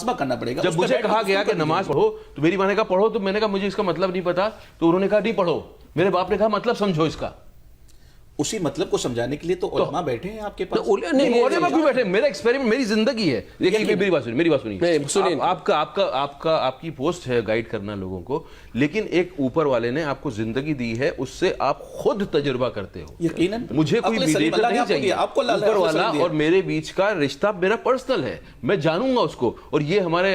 मुहासबा करना पड़ेगा। जब मुझे कहा गया कि नमाज पढ़ो तो मेरी माँ ने कहा पढ़ो, तो मैंने कहा मुझे इसका मतलब नहीं पता, तो उन्होंने कहा नहीं पढ़ो। मेरे बाप ने कहा मतलब समझो इसका। उसी मतलब को समझाने के लिए तो उलमा बैठे हैं आपके पास। उलमा भी बैठे, मेरा एक्सपेरिमेंट, मेरी जिंदगी है। देखिए मेरी बात सुनिए। आपकी पोस्ट है गाइड करना लोगों को, लेकिन एक ऊपर वाले ने आपको जिंदगी दी है, उससे आप खुद तजुर्बा करते हो। यकीनन मुझे कोई मीडिएटर नहीं चाहिए, ऊपर वाला और मेरे बीच का रिश्ता मेरा पर्सनल है, मैं जानूंगा उसको। और ये हमारे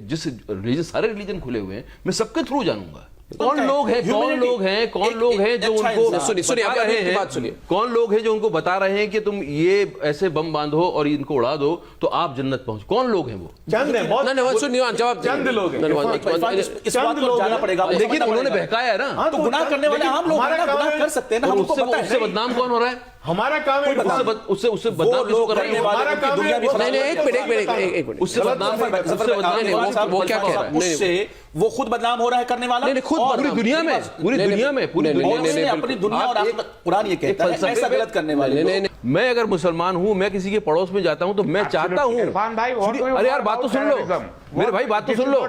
जिस रिलीजन, सारे रिलीजन खुले हुए हैं, मैं सबके थ्रू जानूंगा कौन लोग हैं जो उनको सुनिए आप रहे हैं, सुनिए कौन लोग हैं जो उनको बता रहे हैं कि तुम ये ऐसे बम बांधो और इनको उड़ा दो तो आप जन्नत पहुंच। कौन लोग हैं वो? चंद हैं, बहुत सुनिए जवाब चंद लोग हैं। इस बात को जाना पड़ेगा, लेकिन उन्होंने बहकाया ना, तो गुनाह करने वाले आम लोग गुनाह कर सकते हैं ना, हमको पता है। उससे बदनाम कौन हो रहा है? हमारा काम है उससे बदनाम किसको कर रहे हैं? हमारा काम है। नहीं एक मिनट उससे बदनाम वो क्या कह रहा है? उससे वो खुद बदनाम हो रहा है करने वाला, नहीं खुद पूरी दुनिया में अपनी दुनिया और कुरान ये कहता है ऐसा गलत करने वाले। मैं अगर मुसलमान हूं, मैं किसी के पड़ोस में जाता हूं तो मैं चाहता हूं, अरे यार बात तो सुन लो मेरे भाई, बात तो सुन लो।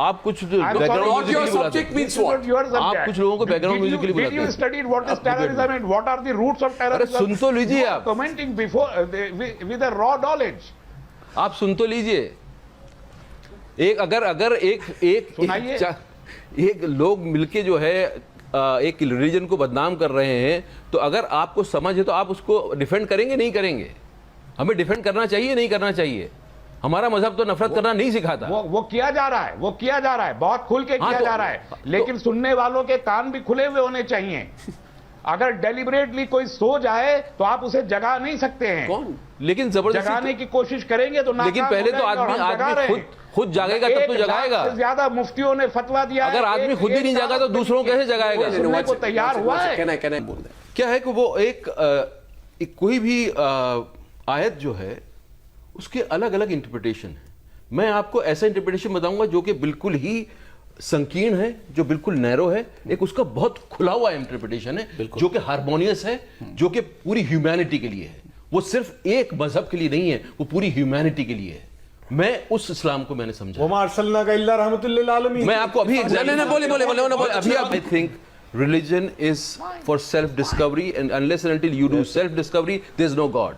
आप कुछ बैकग्राउंड म्यूजिक आप कुछ लोगों को बैकग्राउंड म्यूजिक के लिए बुलाते हैं। अरे सुन तो लीजिए, आप commenting before with a raw knowledge. आप सुन तो लीजिए। एक अगर एक लोग मिलके जो है एक रिलीजन को बदनाम कर रहे हैं, तो अगर आपको समझ है तो आप उसको डिफेंड करेंगे नहीं करेंगे? हमें डिफेंड करना चाहिए नहीं करना चाहिए? हमारा मजहब तो नफरत करना नहीं सिखाता। वो किया जा रहा है, वो किया जा रहा है, बहुत खुल के किया जा रहा है, लेकिन सुनने वालों के कान भी खुले हुए होने चाहिए। अगर डेलिबरेटली कोई सो जाए तो आप उसे जगा नहीं सकते हैं। कौन? लेकिन जबरदस्ती जगाने की कोशिश करेंगे तो लेकिन पहले तो आदमी खुद जागेगा तब तो जगाएगा। ज्यादा मुफ्तियों ने फतवा दिया, अगर आदमी खुद ही नहीं जागा तो दूसरों को कैसे जगाएगा? सुनने को तैयार हुआ है। क्या है कि वो एक कोई भी आयत जो है उसके अलग अलग इंटरप्रिटेशन है। मैं आपको ऐसा इंटरप्रिटेशन बताऊंगा जो कि बिल्कुल ही संकीर्ण है, जो बिल्कुल नैरो है। एक उसका बहुत खुला हुआ इंटरप्रिटेशन है जो कि हार्मोनियस है, जो कि पूरी ह्यूमैनिटी के लिए है। वो सिर्फ एक मजहब के लिए नहीं है, वो पूरी ह्यूमैनिटी के लिए है। मैं उस इस्लाम को मैंने समझा। मैं आपको अभी I think religion is for self discovery, and unless and until you do self discovery there is no God.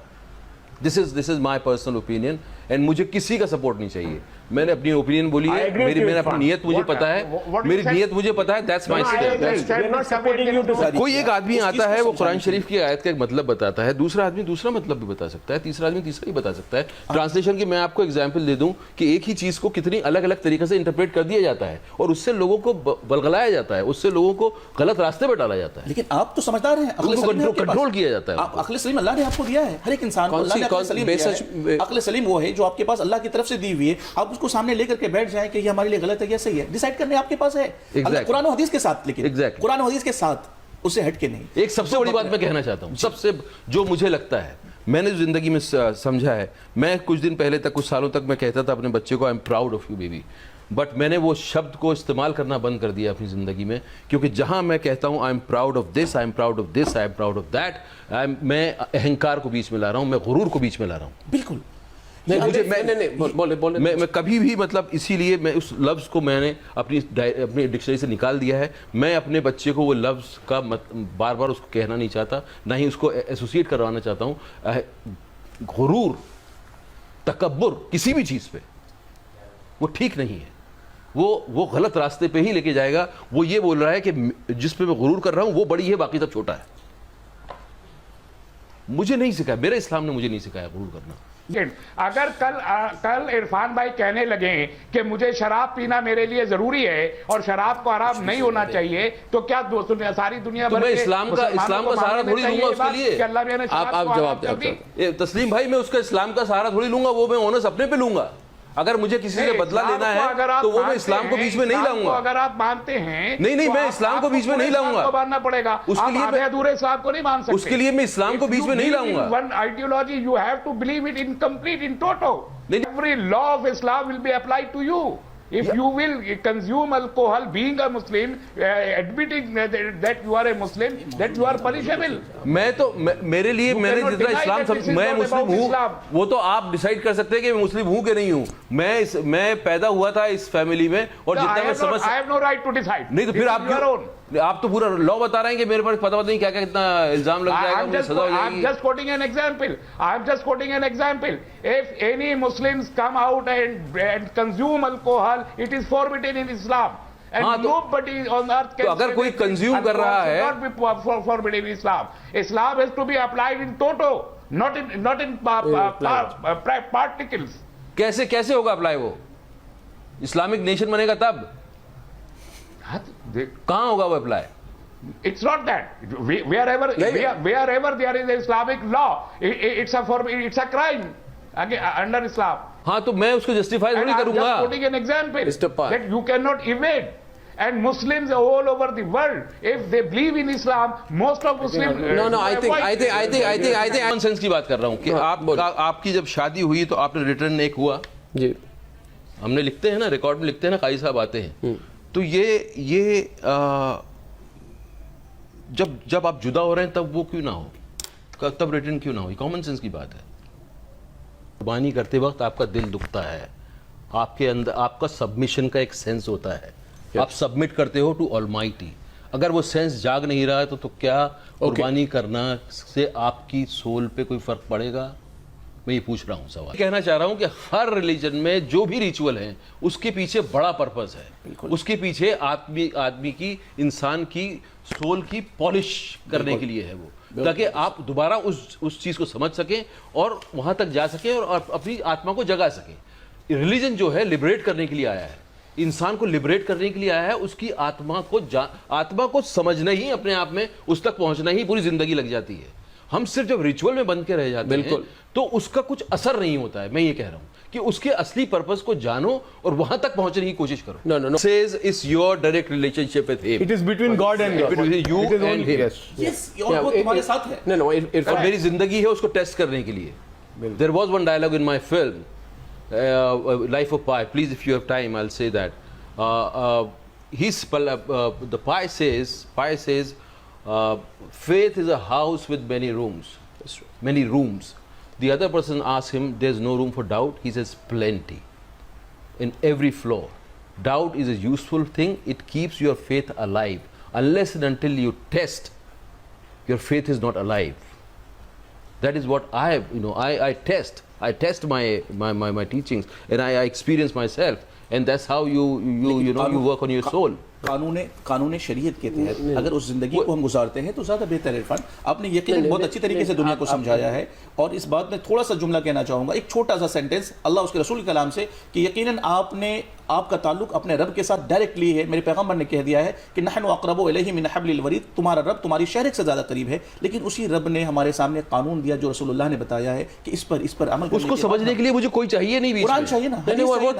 This is my personal opinion, and मुझे किसी का सपोर्ट नहीं चाहिए। मैंने अपनी ओपिनियन बोली है, मैंने अपनी नीयत मुझे पता है, मेरी नीयत मुझे पता है। That's my stand. कोई एक आदमी आता है, वो कुरान शरीफ की आयत का एक मतलब बताता है, दूसरा आदमी दूसरा मतलब भी बता सकता है, तीसरा आदमी तीसरा ही बता सकता है। ट्रांसलेशन की मैं आपको एग्जांपल दे दूं कि एक ही चीज को कितनी अलग अलग तरीके से इंटरप्रेट कर दिया जाता है और उससे लोगों को बलगलाया जाता है, उससे लोगों को गलत रास्ते पर डाला जाता है। लेकिन आप तो समझदार हैं, कंट्रोल किया जाता है। अक्ल सलीम अल्लाह ने आपको दिया है, हर एक इंसान को अल्लाह ने अक्ल सलीम वो है जो आपके पास अल्लाह की तरफ से दी हुई है। आप उसको सामने लेकर के बैठ जाएं कि ये हमारे लिए गलत है या सही है, डिसाइड करने आपके पास है। कुरान और हदीस के साथ, लेकिन कुरान और हदीस के साथ, उससे हट के नहीं। एक सबसे बड़ी बात मैं कहना चाहता हूं, सबसे जो मुझे लगता है, मैंने जो जिंदगी में समझा है, मैं कुछ दिन पहले तक, कुछ सालों तक मैं कहता था अपने बच्चे को I am proud of you baby, but मैंने वो शब्द को इस्तेमाल करना बंद कर दिया अपनी ज़िंदगी में, क्योंकि जहां मैं कहता हूं I am proud of this, I am proud of this, I am proud of that, मैं अहंकार को बीच में ला रहा हूं, मैं गुरूर को बीच में ला रहा हूं। बिल्कुल मैं कभी भी, मतलब इसीलिए मैं उस लफ्ज़ को मैंने अपनी डिक्शनरी से निकाल दिया है। मैं अपने बच्चे को वो लफ्ज़ का बार बार उसको कहना नहीं चाहता, ना ही उसको एसोसिएट करवाना चाहता हूँ। गुरूर, तकब्बुर किसी भी चीज़ पे वो ठीक नहीं है, वो गलत रास्ते पे ही लेके जाएगा। वो ये बोल रहा है कि जिस पे मैं गुरूर कर रहा हूँ वो बड़ी है, बाकी सब छोटा है। मुझे नहीं सिखाया, मेरे इस्लाम ने मुझे नहीं सिखाया गुरूर करना। अगर कल इरफान भाई कहने लगे कि मुझे शराब पीना मेरे लिए जरूरी है और शराब को हराम नहीं होना चाहिए, तो क्या सारी दुनिया तो मैं इस्लाम का सहारा थोड़ी लूंगा उसके लिए। आप जवाब तस्लीम भाई, मैं उसका इस्लाम का सहारा थोड़ी लूंगा, वो मैं ओनस अपने पे लूंगा। अगर मुझे किसी से बदला लेना है तो वो मैं इस्लाम को बीच में नहीं लाऊंगा। अगर आप मानते हैं, नहीं, मैं इस्लाम को बीच में नहीं लाऊंगा, मानना पड़ेगा। उसके लिए मैं अधूरे इस्लाम को नहीं मान सकते, उसके लिए मैं इस्लाम को बीच में नहीं लाऊंगा। One ideology you have to believe it in complete, in total. Every law of Islam will be applied to you. If you will consume alcohol, being a Muslim, admitting that you are a Muslim, that you are punishable. मेरे लिए मैंने जितना इस्लाम मैं मुस्लिम हूँ, वो तो आप decide कर सकते हैं कि मैं मुस्लिम हूँ कि नहीं हूँ। मैं पैदा हुआ था इस फैमिली में और जितना मैं समझ I have no right to decide. नहीं तो फिर आप तो पूरा लॉ बता रहे हैं कि मेरे पर पता नहीं क्या क्या कितना इल्जाम लग जाएगा, मुझे सजा हो जाएगी। I'm just quoting an example. I'm just quoting an example. If any Muslims come out and consume alcohol, it is forbidden in Islam. And nobody on earth can. तो अगर कोई कंज्यूम कर रहा है, not be forbidden in Islam. Islam has to be applied in toto, not in particles. कैसे होगा apply वो? Islamic nation बनेगा तब कहां होगा वो apply? It's not that. Wherever there is Islamic law, it's a crime under Islam. हाँ तो मैं उसको जस्टिफाई नहीं करूंगा। I'm just quoting an example that you cannot evade. And Muslims all over the world, if they believe in Islam, most of Muslims. No. I think common sense की बात कर रहा हूँ कि आपकी जब शादी हुई तो आपने रिटर्न एक हुआ जी, हमने लिखते हैं ना, रिकॉर्ड में लिखते हैं ना, काजी साहब आते हैं, तो ये जब आप जुदा हो रहे हैं तब वो क्यों ना हो, तब रिटर्न क्यों ना हो? कॉमन सेंस की बात है। कुर्बानी करते वक्त आपका दिल दुखता है, आपके अंदर आपका सबमिशन का एक सेंस होता है, आप सबमिट करते हो टू ऑलमाइटी। अगर वो सेंस जाग नहीं रहा है तो क्या कुर्बानी करना से आपकी सोल पे कोई फर्क पड़ेगा? मैं ये पूछ रहा हूँ सवाल। कहना चाह रहा हूँ कि हर रिलीजन में जो भी रिचुअल है उसके पीछे बड़ा पर्पस है, उसके पीछे आदमी की, इंसान की सोल की पॉलिश करने के लिए है वो, ताकि आप दोबारा उस चीज को समझ सकें और वहां तक जा सकें और अपनी आत्मा को जगा सकें। रिलीजन जो है लिबरेट करने के लिए आया है, इंसान को लिबरेट करने के लिए आया है, उसकी आत्मा को समझना ही, अपने आप में उस तक पहुंचना ही पूरी जिंदगी लग जाती है। हम सिर्फ जब रिचुअल में बंद के रह जाते हैं तो उसका कुछ असर नहीं होता है। मैं ये कह रहा हूं कि उसके असली पर्पस को जानो और वहां तक पहुंचने की कोशिश करो। No. Says it's your direct relationship with him. It is between God and God. Between you and him. Yes, और वो तुम्हारे साथ है। No. और मेरी जिंदगी है उसको टेस्ट करने के लिए। There was one dialogue in my film, Life of Pi. Please, if you have time, I'll say that. The Pi says, faith is a house with many rooms. Many rooms. The other person asks him, there's no room for doubt. He says, plenty. In every floor. Doubt is a useful thing. It keeps your faith alive. Unless and until you test, your faith is not alive. That is what I test. I test my teachings and I experience myself. And that's how you work on your soul. कानून शरीयत के तहत अगर उस जिंदगी को हम गुजारते हैं तो ज़्यादा बेहतर है। इरफान, आपने यकीनन बहुत अच्छी तरीके से दुनिया को समझाया है। और इस बात में थोड़ा सा जुमला कहना चाहूँगा, एक छोटा सा सेंटेंस अल्लाह उसके रसूल के कलाम से, कि यकीनन आपका ताल्लुक अपने रब के साथ डायरेक्टली है। मेरे पैगम्बर ने कह दिया है कि नहनु अक़रबु इलैहि मिन हब्लिल वरीद, तुम्हारा रब तुम्हारी शहरक से ज़्यादा करीब है। लेकिन उसी रब ने हमारे सामने कानून दिया जो रसूलुल्लाह ने बताया है कि इस पर अमल करने उसको समझने के लिए मुझे कोई चाहिए नहीं, कुरान चाहिए ना,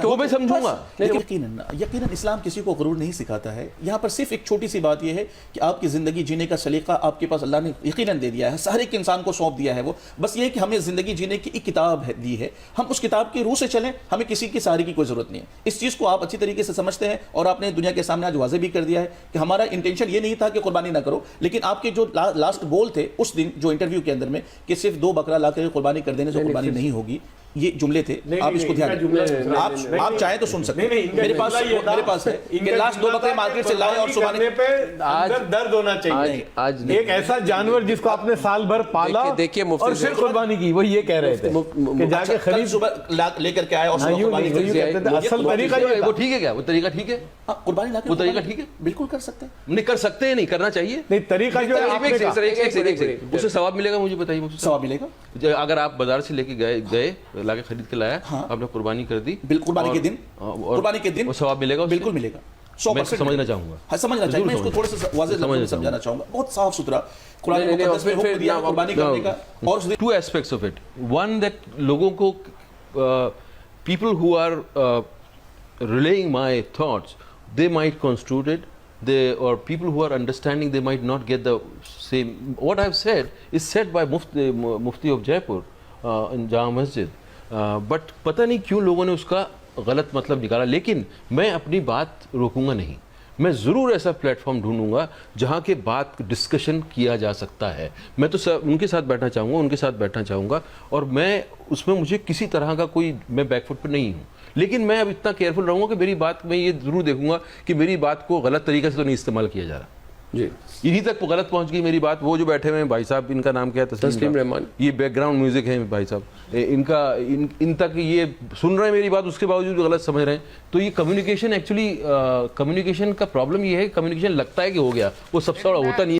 वो मैं समझूंगा। यकीनन इस्लाम किसी को गुरूर नहीं सिखाता है। यहाँ पर सिर्फ एक छोटी सी बात यह है कि आपकी जिंदगी जीने का सलीका आपके पास अल्लाह ने यकीनन दे दिया है, हर एक इंसान को सौंप दिया है। वो बस ये है कि हमें जिंदगी जीने की एक किताब दी है, हम उस किताब की रूह से चलें, हमें किसी की सहारे की कोई जरूरत नहीं है। इस चीज को आप अच्छी तरीके से समझते हैं और आपने दुनिया के सामने आज वाज़ेह भी कर दिया है कि हमारा इंटेंशन ये नहीं था कि कुर्बानी ना करो, लेकिन आपके जो लास्ट गोल थे उस दिन जो इंटरव्यू के अंदर में कि सिर्फ 2 बकरा लाकर कुर्बानी कर देने से कुर्बानी नहीं होगी, ये जुमले थे। आप इसको ध्यान आप चाहें तो सुन सकते हैं। मेरे पास है कि लास्ट 2 बकरे मार्केट से लाए और सुबह पे आज दर्द होना चाहिए। आज एक ऐसा जानवर जिसको आपने साल भर पाला और फिर कुर्बानी की, वो ये कह रहे थे कि जाके खरीद सुबह लेकर के आए और असल तरीका वो ठीक है क्या? वो तरीका ठीक है, कुर्बानी लाकर वो तरीका ठीक है, बिल्कुल कर सकते हैं। नहीं कर सकते हैं, नहीं करना चाहिए। नहीं तरीका जो है उससे सवाब मिलेगा, मुझे बताइए। मुझे सवाब मिलेगा अगर आप बाजार से लेके गए लाके खरीद के लाया, आपने कुर्बानी कर दी, कुर्बानी के दिन सवाब मिलेगा, बिल्कुल मिलेगा। 100% समझना चाहूंगा। हाँ, समझना चाहिए। मैं इसको थोड़ा सा वाज़ेह लफ्ज़ों में समझाना चाहूंगा। बहुत साफ सुथरा कुरान मुक़द्दस में हुक्म दिया कुर्बानी करने का। और 2 aspects of it. One, that लोगों को people who are relaying my thoughts, they might construe it. Or people who are understanding, they might not get the same. What I've said is said by Mufti of Jaipur in Jama Masjid. But पता नहीं क्यों लोगों ने उसका गलत मतलब निकाला, लेकिन मैं अपनी बात रोकूंगा नहीं। मैं ज़रूर ऐसा प्लेटफॉर्म ढूंढूंगा जहां के बात डिस्कशन किया जा सकता है। मैं तो उनके साथ बैठना चाहूँगा, उनके साथ बैठना चाहूँगा, और मैं उसमें मुझे किसी तरह का कोई, मैं बैकफुट पर नहीं हूँ। लेकिन मैं अब इतना केयरफुल रहूँगा कि मेरी बात, मैं ये ज़रूर देखूंगा कि मेरी बात को गलत तरीके से तो नहीं इस्तेमाल किया जा रहा जी। इन्हीं तक गलत पहुंच गई मेरी बात। वो जो बैठे हुए हैं भाई साहब, इनका नाम क्या है? तस्लीम रहमान। ये बैकग्राउंड म्यूजिक है भाई साहब, इनका इन तक ये सुन रहे हैं मेरी बात, उसके बावजूद गलत समझ रहे हैं। तो ये कम्युनिकेशन, एक्चुअली कम्युनिकेशन का प्रॉब्लम ये है, कम्युनिकेशन लगता है कि हो गया, वो सबसे बड़ा होता नहीं है।